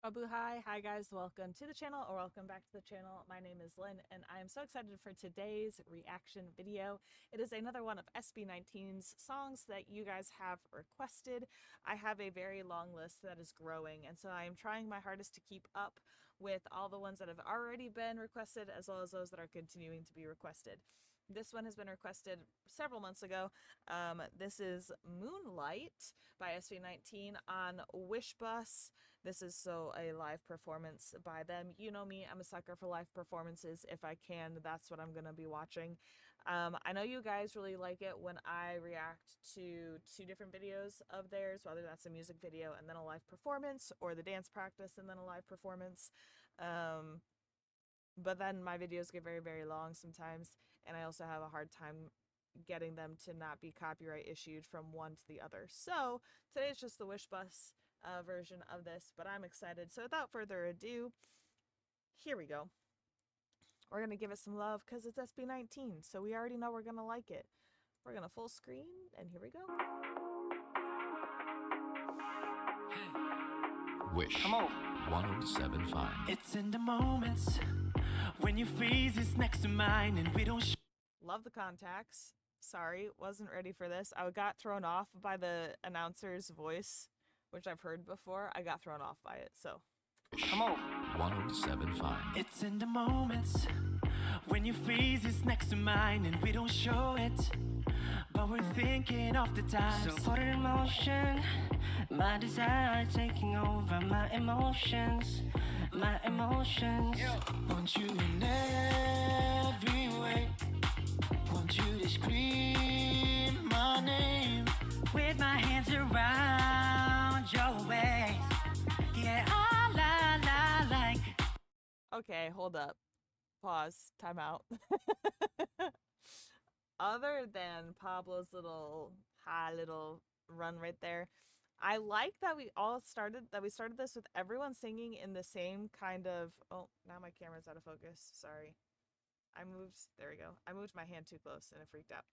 Hi guys, welcome to the channel or welcome back to the channel. My name is Lynn and I am so excited for today's reaction video. It is another one of SB19's songs that you guys have requested. I have a very long list that is growing, and so I am trying my hardest to keep up with all the ones that have already been requested as well as those that are continuing to be requested. This one has been requested several months ago. This is Moonlight by SB19 on Wish Bus. This is a live performance by them. You know me, I'm a sucker for live performances. If I can, that's what I'm going to be watching. I know you guys really like it when I react to two different videos of theirs, whether that's a music video and then a live performance, or the dance practice and then a live performance. But then my videos get very, very long sometimes, and I also have a hard time getting them to not be copyright issued from one to the other. So today is just the Wish Bus version of this, but I'm excited. So without further ado, here we go. We're going to give it some love because it's SB19, so we already know we're going to like it. We're going to full screen, and here we go. Wish. Come on. 1075. It's in the moments when your face is next to mine and we don't Love the contacts. Sorry, wasn't ready for this. I got thrown off by the announcer's voice, which I've heard before. I got thrown off by it, so. Come on. 1075. It's in the moments when your face is next to mine and we don't show it, but we're thinking of the time. So put it in motion. My desire taking over my emotions. My emotions. Want you in every way. Want you to scream my name with my hands around your waist. Yeah, all I like. Okay, hold up. Pause. Time out. Other than Pablo's little run right there, I like that we started this with everyone singing in the same kind of. Oh, now my camera's out of focus. Sorry. There we go. I moved my hand too close and it freaked out.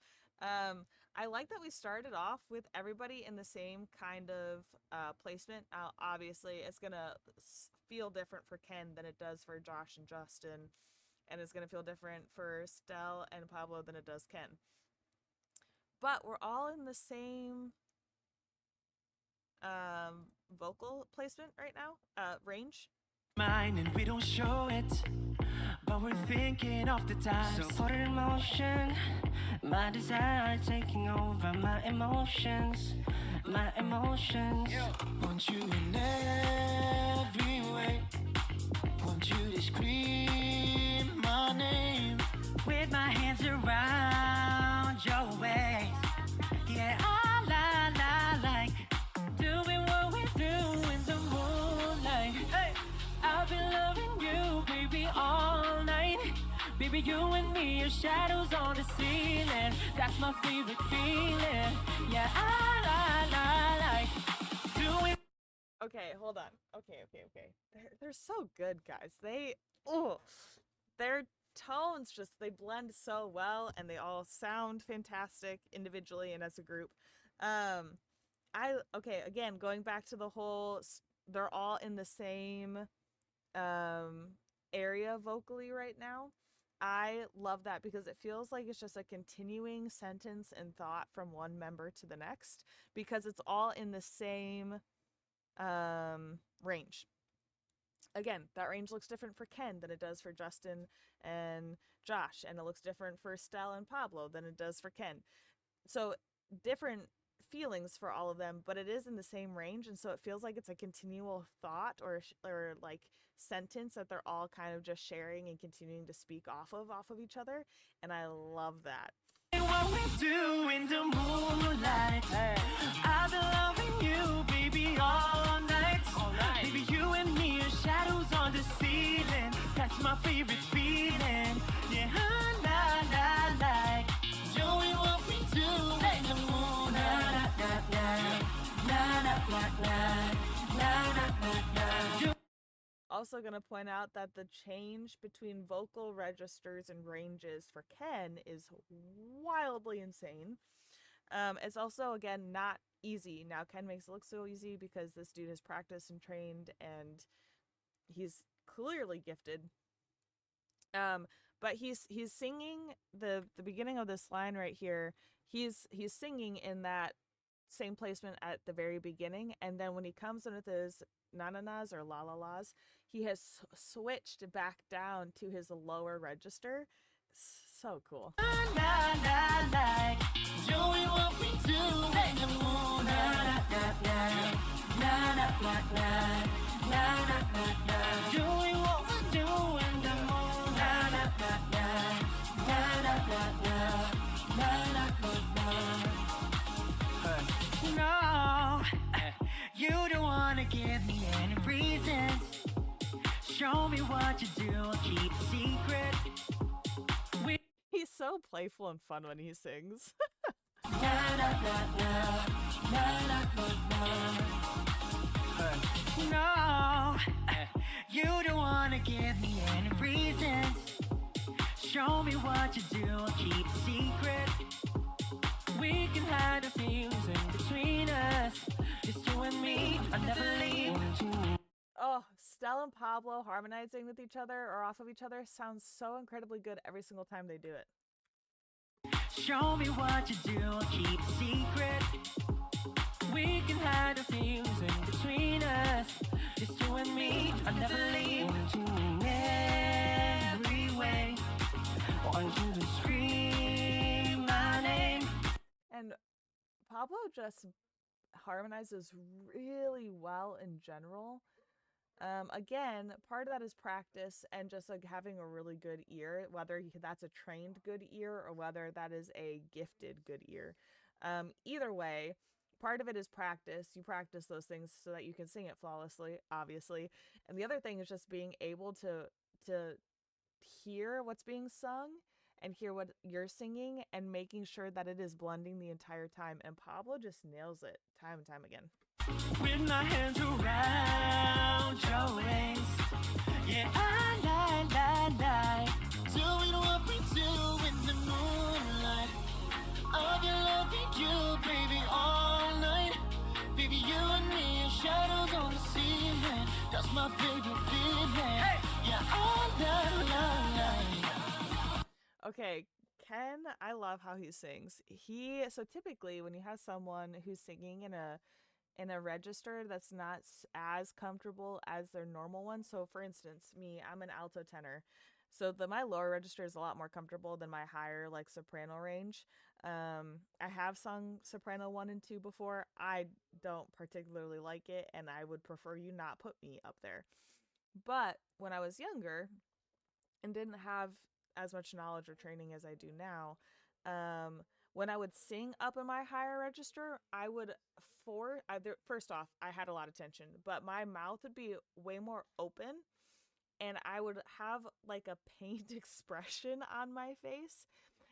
I like that we started off with everybody in the same kind of placement. Now, obviously, it's gonna feel different for Ken than it does for Josh and Justin, and it's gonna feel different for Stell and Pablo than it does Ken. But we're all in the same vocal placement right now, range. Mine and we don't show it, but we're thinking of the time. So put it in motion. My desire taking over my emotions. My emotions. Want you in every way. Want you to scream my name with my hands around your waist. Yeah, all I like. Doing what we do in the moonlight. Hey. I've been loving you, baby, all night. Baby, you and me are shadows on the ceiling. That's my favorite feeling. Yeah, I like doing. Okay, hold on. Okay. They're so good, guys. Their tones just, they blend so well, and they all sound fantastic individually and as a group. Again, going back to the whole, they're all in the same area vocally right now. I love that because it feels like it's just a continuing sentence and thought from one member to the next, because it's all in the same range. Again, that range looks different for Ken than it does for Justin and Josh, and it looks different for Stell and Pablo than it does for Ken. So different feelings for all of them, but it is in the same range, and so it feels like it's a continual thought or like sentence that they're all kind of just sharing and continuing to speak off of each other, and I love that. What we do in the moonlight. Hey. I've been loving you, baby, all night. Baby, you and me are shadows on the ceiling. That's my favorite feeling. Yeah, I like doing what we do in the moonlight. Also gonna point out that the change between vocal registers and ranges for Ken is wildly insane. It's also, again, not easy. Now, Ken makes it look so easy because this dude has practiced and trained and he's clearly gifted. But he's singing the beginning of this line right here. He's singing in that same placement at the very beginning, and then when he comes in with his na-na-nas or la-la-las, he has switched back down to his lower register. So cool. No, you don't wanna give me any reasons. Show me what you do, I'll keep a secret. He's so playful and fun when he sings. No, you don't wanna give me any reasons. Show me what you do, I'll keep a secret. We can hide the things in between us. Just you and me, I'll never leave. Oh, Stell and Pablo harmonizing with each other or off of each other sounds so incredibly good every single time they do it. Show me what you do, I'll keep a secret. We can hide the things in between us. Just you and me, I'll never leave. Want you in every way. Want you to scream my name. And Pablo just harmonizes really well in general. Again, part of that is practice and just like having a really good ear, whether that's a trained good ear or whether that is a gifted good ear. Either way, part of it is practice. You practice those things so that you can sing it flawlessly, obviously. And the other thing is just being able to hear what's being sung and hear what you're singing and making sure that it is blending the entire time. And Pablo just nails it time and time again. With my hands around your waist. Yeah, I lie. Doing what we do in the moonlight. I'll be loving you, baby, all night. Baby, you and me, shadows on the ceiling. That's my favorite feeling. Hey! Yeah, all night. Okay, Ken, I love how he sings. So typically when you have someone who's singing in a register that's not as comfortable as their normal one. So for instance, me, I'm an alto tenor. So my lower register is a lot more comfortable than my higher like soprano range. I have sung soprano 1 and 2 before. I don't particularly like it and I would prefer you not put me up there. But when I was younger and didn't have as much knowledge or training as I do now, when I would sing up in my higher register, I would first off, I had a lot of tension, but my mouth would be way more open and I would have like a pained expression on my face.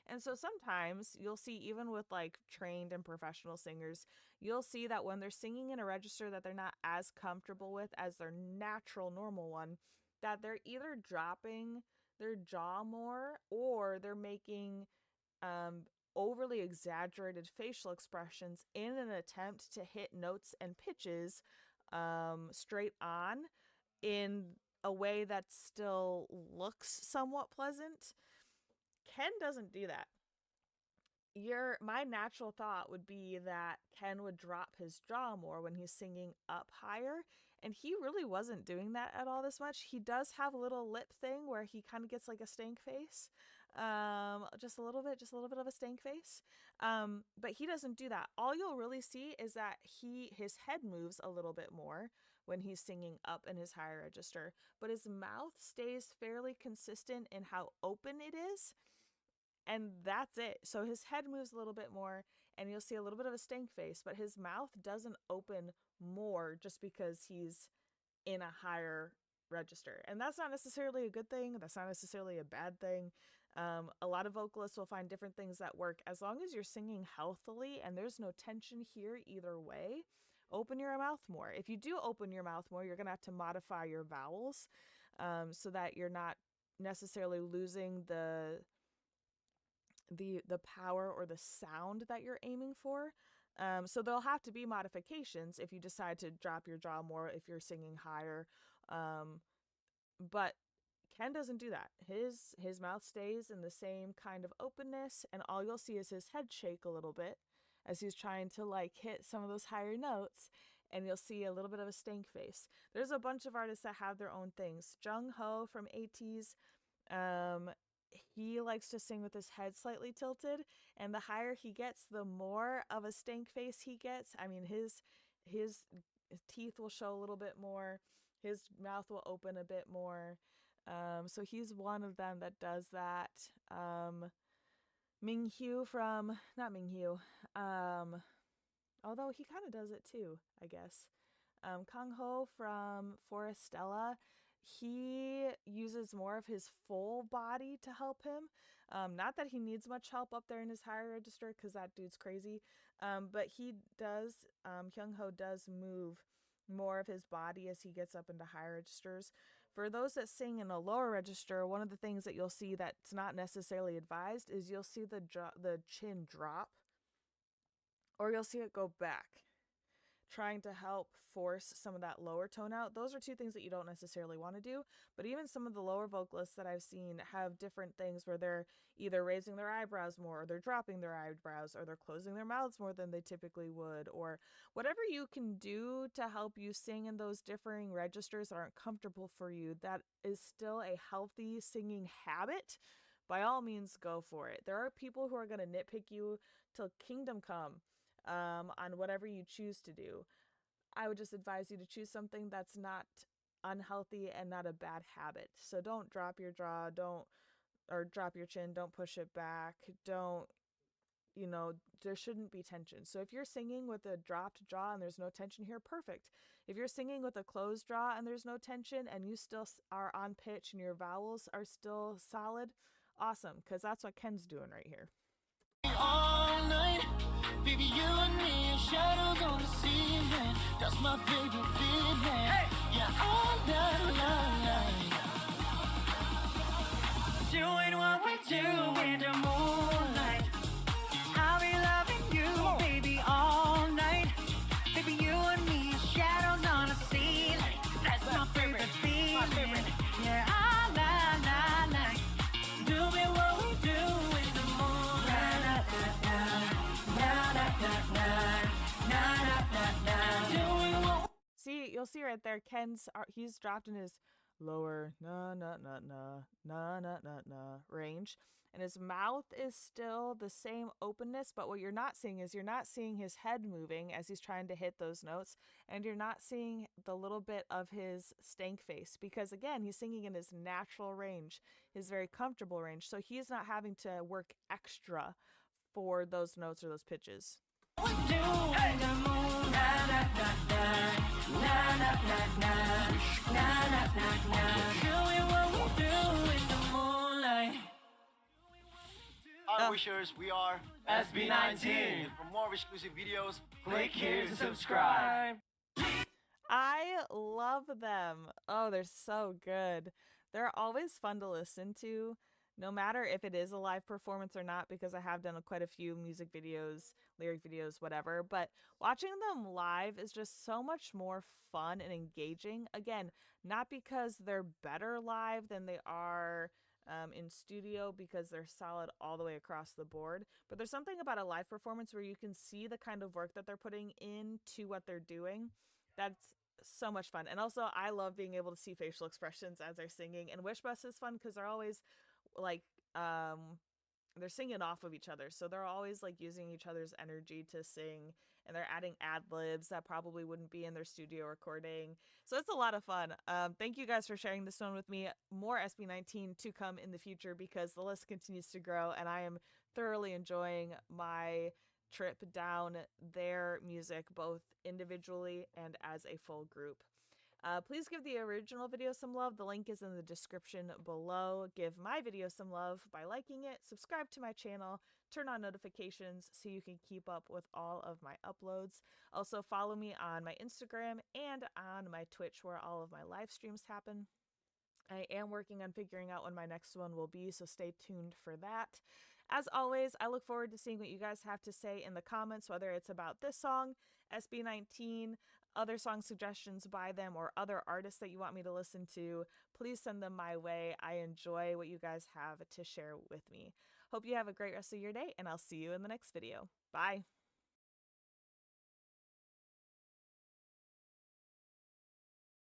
And so sometimes you'll see, even with like trained and professional singers, you'll see that when they're singing in a register that they're not as comfortable with as their natural normal one, that they're either dropping their jaw more or they're making overly exaggerated facial expressions in an attempt to hit notes and pitches straight on in a way that still looks somewhat pleasant. Ken doesn't do that. My natural thought would be that Ken would drop his jaw more when he's singing up higher, and he really wasn't doing that at all this much. He does have a little lip thing where he kind of gets like a stank face, just a little bit of a stank face, but he doesn't do that. All you'll really see is that his head moves a little bit more when he's singing up in his higher register, but his mouth stays fairly consistent in how open it is. And that's it. So his head moves a little bit more and you'll see a little bit of a stank face, but his mouth doesn't open more just because he's in a higher register. And that's not necessarily a good thing. That's not necessarily a bad thing. A lot of vocalists will find different things that work as long as you're singing healthily and there's no tension here either way. Open your mouth more. If you do open your mouth more, you're going to have to modify your vowels so that you're not necessarily losing the power or the sound that you're aiming for. So there'll have to be modifications if you decide to drop your jaw more if you're singing higher, But Ken doesn't do that. His mouth stays in the same kind of openness, and all you'll see is his head shake a little bit as he's trying to like hit some of those higher notes, and you'll see a little bit of a stank face. There's a bunch of artists that have their own things. Jung Ho from ATEEZ, he likes to sing with his head slightly tilted, and the higher he gets, the more of a stank face he gets. I mean, his teeth will show a little bit more, his mouth will open a bit more. So he's one of them that does that. Minghyu from, not Minghyu, although he kind of does it too, I guess. Kang Ho from Forestella, he uses more of his full body to help him. Not that he needs much help up there in his higher register, because that dude's crazy. But he does, Kyung Ho does move more of his body as he gets up into higher registers. For those that sing in a lower register, one of the things that you'll see that's not necessarily advised is you'll see the chin drop, or you'll see it go back, trying to help force some of that lower tone out. Those are two things that you don't necessarily want to do. But even some of the lower vocalists that I've seen have different things where they're either raising their eyebrows more, or they're dropping their eyebrows, or they're closing their mouths more than they typically would, or whatever you can do to help you sing in those differing registers that aren't comfortable for you. That is still a healthy singing habit. By all means, go for it. There are people who are going to nitpick you till kingdom come on whatever you choose to do. I would just advise you to choose something that's not unhealthy and not a bad habit. So don't drop your jaw, or drop your chin, don't push it back, don't, there shouldn't be tension. So if you're singing with a dropped jaw and there's no tension here, perfect. If you're singing with a closed jaw and there's no tension and you still are on pitch and your vowels are still solid, awesome, because that's what Ken's doing right here. All night, baby, you and me, shadows on the ceiling. That's my favorite feeling. Hey. Yeah, all night. Doing what we do in the moonlight. I'll be loving you, baby, all night. Baby, you and me, shadows on the ceiling. That's my favorite feeling. My favorite. Yeah, all night. Doing what we do in the moonlight. See, you'll see right there, he's dropped in his lower range, and his mouth is still the same openness, but what you're not seeing is you're not seeing his head moving as he's trying to hit those notes, and you're not seeing the little bit of his stank face, because again, he's singing in his natural range, his very comfortable range, so he's not having to work extra for those notes or those pitches. Our wishers, we are SB19. And for more exclusive videos, click here to subscribe. I love them. Oh, they're so good. They're always fun to listen to, no matter if it is a live performance or not, because I have done quite a few music videos, lyric videos, whatever. But watching them live is just so much more fun and engaging. Again, not because they're better live than they are in studio, because they're solid all the way across the board, but there's something about a live performance where you can see the kind of work that they're putting into what they're doing. That's so much fun. And also, I love being able to see facial expressions as they're singing. And Wish Bus is fun because they're always like they're singing off of each other, so they're always like using each other's energy to sing, and they're adding ad-libs that probably wouldn't be in their studio recording, so it's a lot of fun. Thank you guys for sharing this one with me. More SB19 to come in the future, because the list continues to grow, and I am thoroughly enjoying my trip down their music, both individually and as a full group. Please give the original video some love. The link is in the description below. Give my video some love by liking it, subscribe to my channel, turn on notifications so you can keep up with all of my uploads. Also follow me on my Instagram and on my Twitch, where all of my live streams happen. I am working on figuring out when my next one will be, so stay tuned for that. As always, I look forward to seeing what you guys have to say in the comments, whether it's about this song, SB19, other song suggestions by them or other artists that you want me to listen to, please send them my way. I enjoy what you guys have to share with me. Hope you have a great rest of your day, and I'll see you in the next video. Bye.